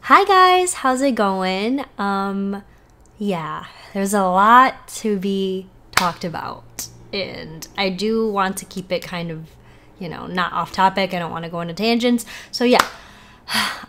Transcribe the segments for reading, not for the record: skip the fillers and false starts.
Hi guys, how's it going? Yeah, there's a lot to be talked about, and I do want to keep it kind of, not off topic. I don't want to go into tangents. So yeah,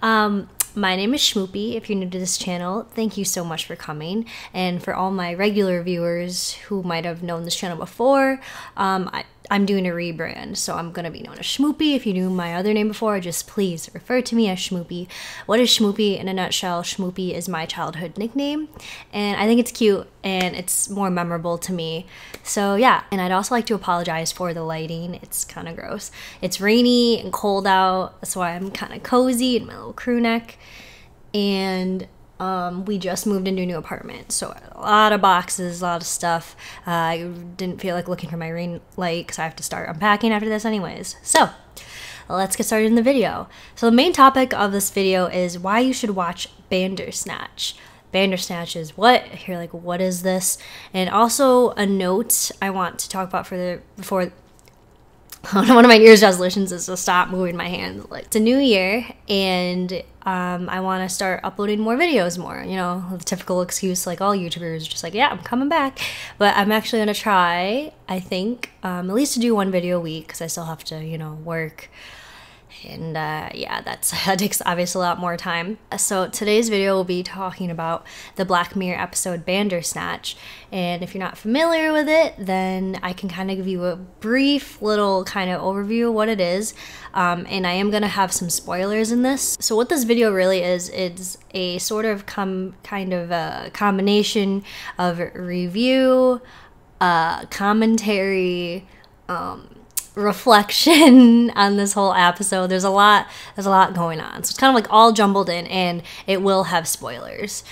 my name is Schmoopy. If you're new to this channel, thank you so much for coming. And for all my regular viewers who might have known this channel before, I'm doing a rebrand, so I'm gonna be known as Schmoopy. If you knew my other name before, just please refer to me as Schmoopy. What is Schmoopy? In a nutshell, Schmoopy is my childhood nickname, and I think it's cute and it's more memorable to me. So yeah, and I'd also like to apologize for the lighting. It's kind of gross. It's rainy and cold out, that's why I'm kind of cozy in my little crew neck. And we just moved into a new apartment, so a lot of boxes, a lot of stuff. I didn't feel like looking for my ring light because I have to start unpacking after this anyways. So let's get started in the video. So the main topic of this video is why you should watch Bandersnatch. Bandersnatch is what? You're like, what is this? And also a note I want to talk about before one of my New Year's resolutions is to stop moving my hands. Like, it's a new year, and I want to start uploading more videos more. You know, the typical excuse like all YouTubers, just like, yeah, I'm coming back. But I'm actually going to try, I think, at least to do one video a week because I still have to, work. And yeah, that takes obviously a lot more time. So today's video will be talking about the Black Mirror episode Bandersnatch. And if you're not familiar with it, then I can kind of give you a brief little kind of overview of what it is. And I am going to have some spoilers in this. So what this video really is a sort of kind of a combination of review, commentary, reflection on this whole episode. There's a lot going on, so it's kind of like all jumbled in, and it will have spoilers.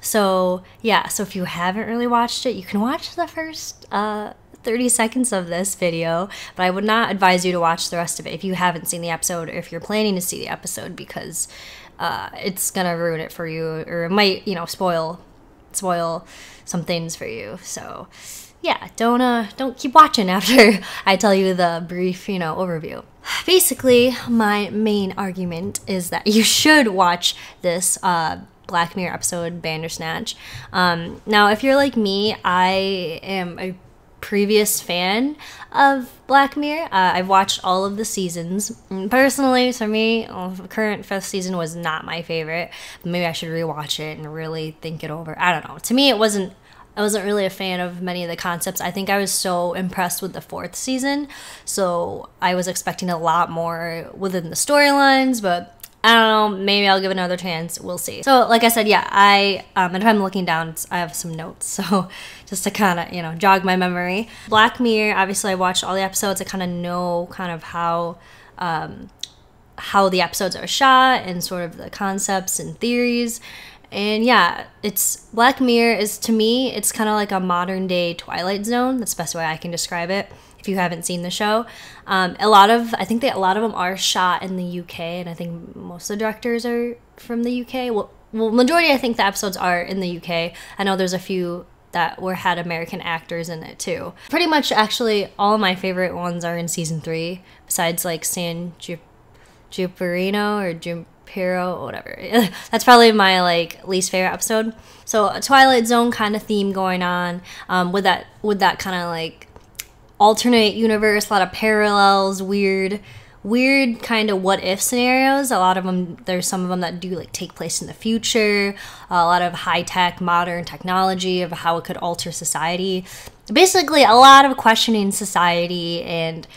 So yeah, so if you haven't really watched it, you can watch the first 30 seconds of this video, but I would not advise you to watch the rest of it if you haven't seen the episode, or if you're planning to see the episode, because it's gonna ruin it for you, or it might, spoil some things for you. So yeah, don't keep watching after I tell you the brief, overview. Basically, my main argument is that you should watch this Black Mirror episode, Bandersnatch. Now, if you're like me, I am a previous fan of Black Mirror. I've watched all of the seasons. Personally, for me, the current 5th season was not my favorite. Maybe I should rewatch it and really think it over. I don't know. To me, I wasn't really a fan of many of the concepts. I think I was so impressed with the 4th season, so I was expecting a lot more within the storylines, but I don't know, maybe I'll give it another chance. We'll see. So like I said, yeah, and if I'm looking down, I have some notes, so just to kind of, jog my memory. Black Mirror, obviously I watched all the episodes. I kind of know kind of how the episodes are shot and sort of the concepts and theories. And yeah, Black Mirror is, to me, it's kind of like a modern day Twilight Zone. That's the best way I can describe it if you haven't seen the show. I think a lot of them are shot in the UK, and I think most of the directors are from the UK. Well, majority, I think the episodes are in the UK. I know there's a few that had American actors in it too. Pretty much, actually, all of my favorite ones are in season 3, besides like San Junipero or Junipero, whatever. That's probably my least favorite episode. So a Twilight Zone kind of theme going on, with that kind of alternate universe, a lot of parallels, weird kind of what if scenarios. A lot of them, there's some of them that do take place in the future. A lot of high tech, modern technology of how it could alter society. Basically, a lot of questioning society and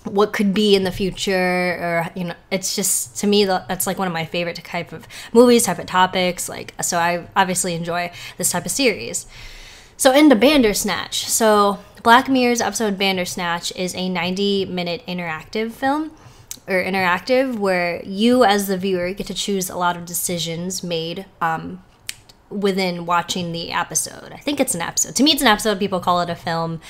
what could be in the future, or it's just, to me, that's one of my favorite type of movies, type of topics. So I obviously enjoy this type of series. So into Bandersnatch. So Black Mirror's episode Bandersnatch is a 90-minute interactive film, or interactive, where you as the viewer get to choose a lot of decisions made within watching the episode. I think it's an episode. To me, it's an episode. People call it a film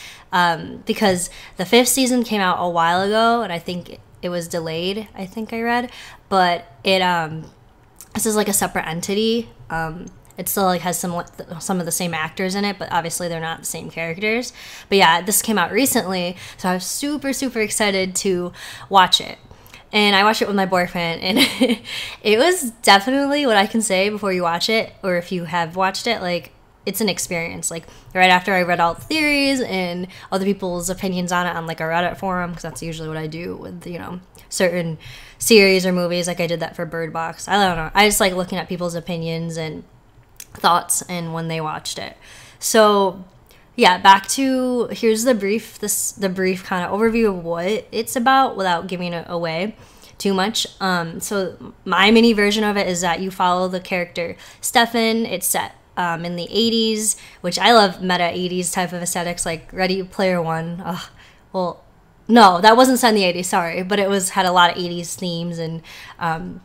because the 5th season came out a while ago, and I think it was delayed, I think I read. But this is a separate entity. It still has some of the same actors in it, but obviously they're not the same characters. But yeah, this came out recently, so I was super excited to watch it. and I watched it with my boyfriend, and it was definitely, what I can say before you watch it, or if you have watched it, like, it's an experience. Like, right after I read all the theories and other people's opinions on it on like a Reddit forum, because that's usually what I do with, you know, certain series or movies. Like I did that for Bird Box. I don't know. I just like looking at people's opinions and thoughts and when they watched it. So yeah, back to, here's the brief kind of overview of what it's about without giving it away too much. So my mini version of it is that you follow the character Stefan. It's set in the 80s, which I love meta 80s type of aesthetics, like Ready Player One. Well, no, that wasn't set in the 80s, sorry, but it had a lot of 80s themes and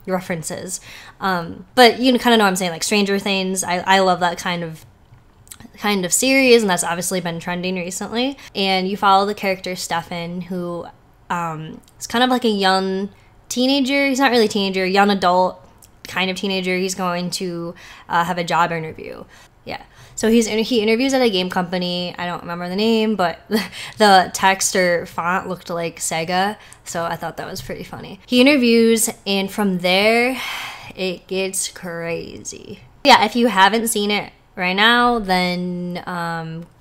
references. But you kind of know what I'm saying, like Stranger Things. I love that kind of series, and that's obviously been trending recently. And you follow the character Stefan, who is kind of like a young teenager. He's not really a teenager, young adult kind of teenager. He's going to have a job interview. Yeah. So he interviews at a game company. I don't remember the name, but the text or font looked like Sega. So I thought that was pretty funny. He interviews, and from there, it gets crazy. Yeah, if you haven't seen it right now, then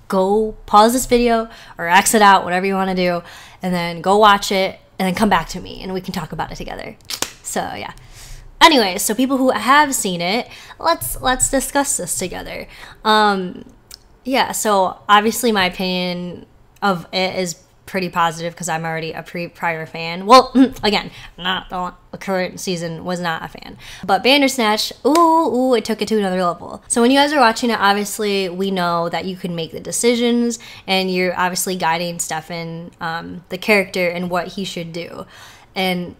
go pause this video or exit out, whatever you want to do, and then go watch it, and then come back to me, and we can talk about it together. So yeah. Anyway, so people who have seen it, let's discuss this together. Yeah, so obviously my opinion of it is pretty positive because I'm already a prior fan. Well, again, not the current season, was not a fan. But Bandersnatch, ooh, it took it to another level. So when you guys are watching it, obviously we know that you can make the decisions, and you're obviously guiding Stefan, the character, and what he should do. And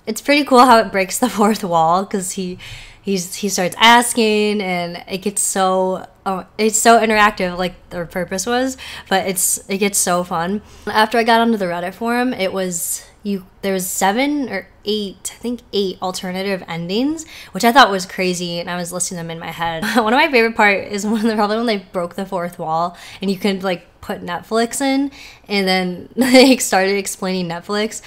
it's pretty cool how it breaks the fourth wall, because he starts asking, and it gets so it's so interactive, like their purpose was, but it gets so fun. After I got onto the Reddit forum, there was 7 or 8, I think 8 alternative endings, which I thought was crazy, and I was listing them in my head. One of my favorite part is probably when they broke the fourth wall, and you could like put Netflix in, and then they started explaining Netflix.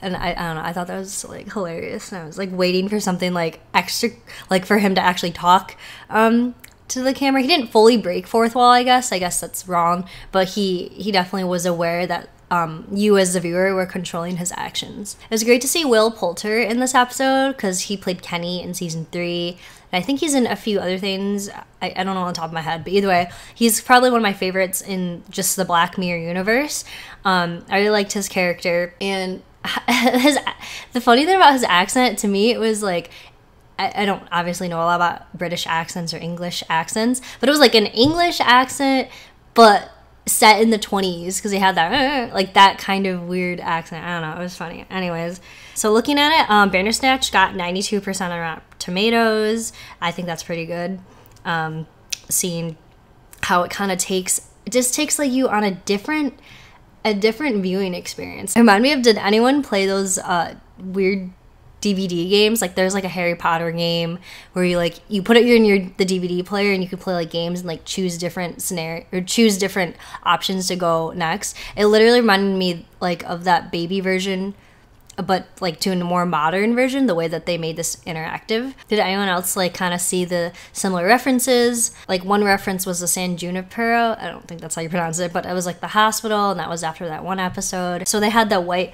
And I don't know, I thought that was like hilarious, and I was like waiting for something like extra, like for him to actually talk to the camera. He didn't fully break fourth wall, I guess that's wrong, but he definitely was aware that you as the viewer were controlling his actions. It was great to see Will Poulter in this episode, because he played Kenny in season 3, and I think he's in a few other things. I don't know on top of my head, but either way, he's probably one of my favorites in just the Black Mirror universe. I really liked his character, and the funny thing about his accent, to me, it was like, I don't obviously know a lot about British accents or English accents, but it was like an English accent, but set in the 20s, because he had that like that kind of weird accent. I don't know, it was funny. Anyways, so looking at it, Bandersnatch got 92% on Rotten Tomatoes. I think that's pretty good. Seeing how it kind of takes like you on a different viewing experience. It reminded me of, did anyone play those weird DVD games? Like there's like a Harry Potter game where you put it in the DVD player, and you can play like games and like choose different different options to go next. It literally reminded me like of that baby version, but like to a more modern version, the way that they made this interactive. Did anyone else like kind of see the similar references? Like one reference was the San Junipero, I don't think that's how you pronounce it, but it was like the hospital, and that was after that one episode. So they had that White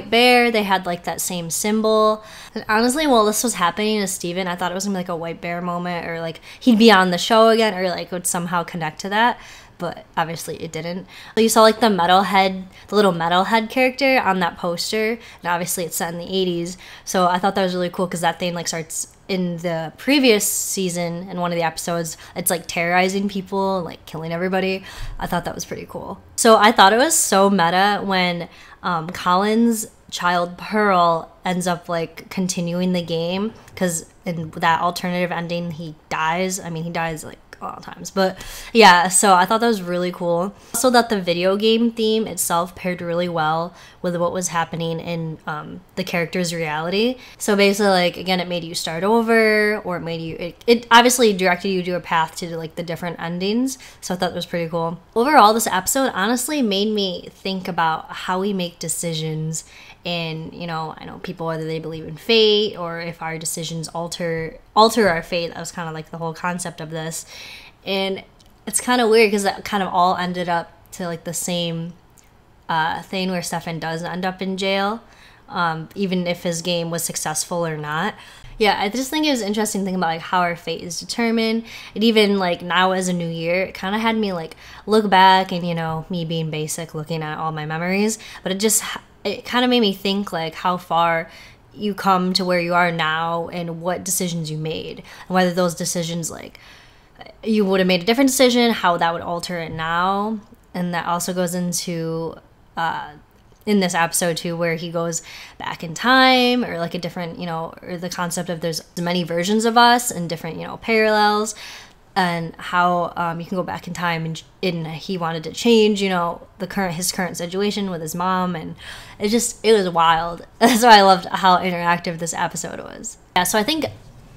Bear, they had like that same symbol. And honestly, while this was happening to Steven, I thought it was gonna be like a White Bear moment, or like he'd be on the show again, or like would somehow connect to that. But obviously it didn't. So you saw like the little metalhead character on that poster, and obviously it's set in the 80s. So I thought that was really cool, because that thing like starts in the previous season, in one of the episodes, it's like terrorizing people and like killing everybody. I thought that was pretty cool. So I thought it was so meta when Colin's child Pearl ends up like continuing the game, because in that alternative ending he dies. I mean, he dies like a lot of times, but yeah, so I thought that was really cool. Also that the video game theme itself paired really well with what was happening in the character's reality. So basically, like, again, it made you start over, or it made you, it obviously directed you to a path to like the different endings. So I thought that was pretty cool. Overall, this episode honestly made me think about how we make decisions in, you know, I know people, whether they believe in fate or if our decisions alter our fate. That was kind of like the whole concept of this. And it's kind of weird because that kind of all ended up to like the same thing where Stefan does end up in jail, even if his game was successful or not. Yeah, I just think it was interesting thinking about like how our fate is determined. And even like now as a new year, it kind of had me like look back and, you know, me being basic, looking at all my memories. But it kind of made me think like how far you come to where you are now and what decisions you made. And whether those decisions, like, you would have made a different decision, how that would alter it now. And that also goes into in this episode too, where he goes back in time, or like a different, you know, or the concept of there's many versions of us and different, you know, parallels, and how you can go back in time and he wanted to change, you know, his current situation with his mom, and it was wild. That's why I loved how interactive this episode was. Yeah, so I think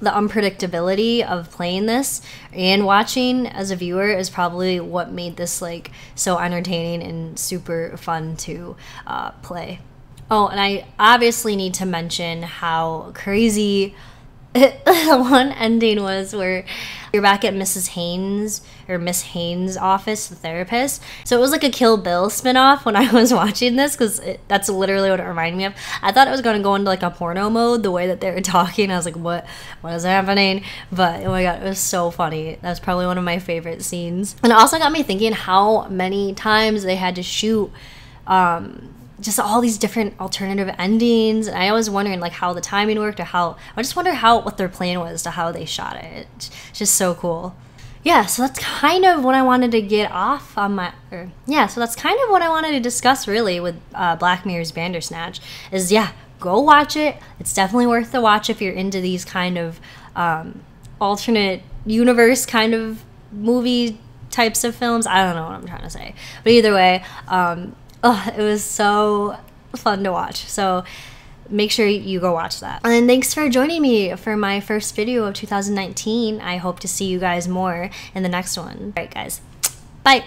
the unpredictability of playing this and watching as a viewer is probably what made this like so entertaining and super fun to play. Oh, and I obviously need to mention how crazy one ending was, where you're back at Mrs. Haynes or Miss Haynes' office, the therapist. So it was like a Kill Bill spinoff when I was watching this, because that's literally what it reminded me of. I thought it was going to go into like a porno mode, the way that they were talking. I was like, what is happening? But oh my god, it was so funny. That was probably one of my favorite scenes. And it also got me thinking how many times they had to shoot just all these different alternative endings. And I was wondering like how the timing worked, or I just wonder what their plan was to how they shot it. It's just so cool. Yeah, so that's kind of what I wanted to get off on so that's kind of what I wanted to discuss really with Black Mirror's Bandersnatch is, yeah, go watch it. It's definitely worth the watch if you're into these kind of alternate universe kind of movie types of films. I don't know what I'm trying to say. But either way, it was so fun to watch. So make sure you go watch that. And thanks for joining me for my first video of 2019. I hope to see you guys more in the next one. All right, guys. Bye.